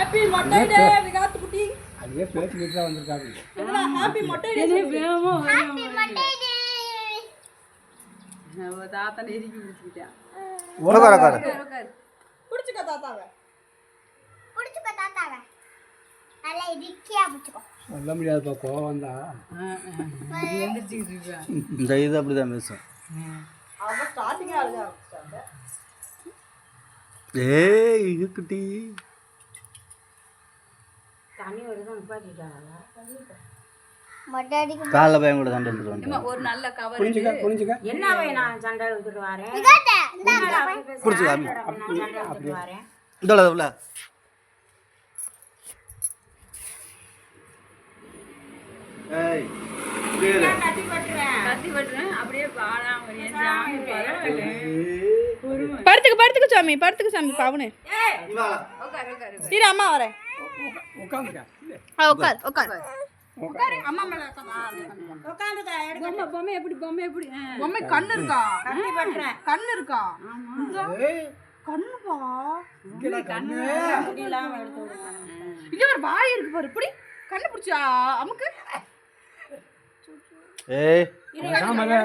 Happy மொட்டை டே விகாத் குட்டி. அதே பேசிக்கிட்டு தான் வந்திருக்காங்க. என்னடா ஹாப்பி மொட்டை டே வேமோ. ஹாப்பி மொட்டை டே. நம்ம தாத்தா நெருக்கி பிடிச்சிட்டான். உட்கார். பிடிச்சுக்க தாத்தாவை. பிடிச்சுக்க தாத்தாவை. நல்லா இறுக்கியா பிடிச்சுக்கோ. சொல்ல முடியாது பாப்போ வந்தா. எந்திரிச்சிட்டு இருக்கா. இந்த இது அப்படிதான் பேசும். அவங்க ஸ்டார்டிங்கே அழுக ஆரம்பிச்சிட்டாங்க. ஏய் இது குட்டி. தண்ணி வருது நிப்பாட்டிட்டாங்க. மொட்டை அடிக்க காலைல பையன் கூட சண்டை எடுத்துட்டு வந்தேன். ஒரு நல்ல கவர் புரிஞ்சுக்க. என்ன நான் சண்டை எடுத்துட்டு வரேன். விகாத் இந்தா புடிச்சு காமி. சண்டை எடுத்துட்டு வரேன். இதோட ஏய் கத்தி பட்டுறேன் அப்படியே படுத்துக்கு சாமி பாவனே இரு அம்மா வரேன் உட்காந்துக்க. உட்கார் அம்மா மேல பொம்மை எப்படி பொம்மை கண்ணு இருக்கா கத்தி பட்டுறேன் கண்ணு இருக்கா ஏய் கண்ணுப்பா இங்கடா கண்ணு. இங்க ஒரு வாய் இருக்கு பாரு இப்படி கண்ணு பிடிச்சா அமுக்கு ஏய் ஆமாங்க.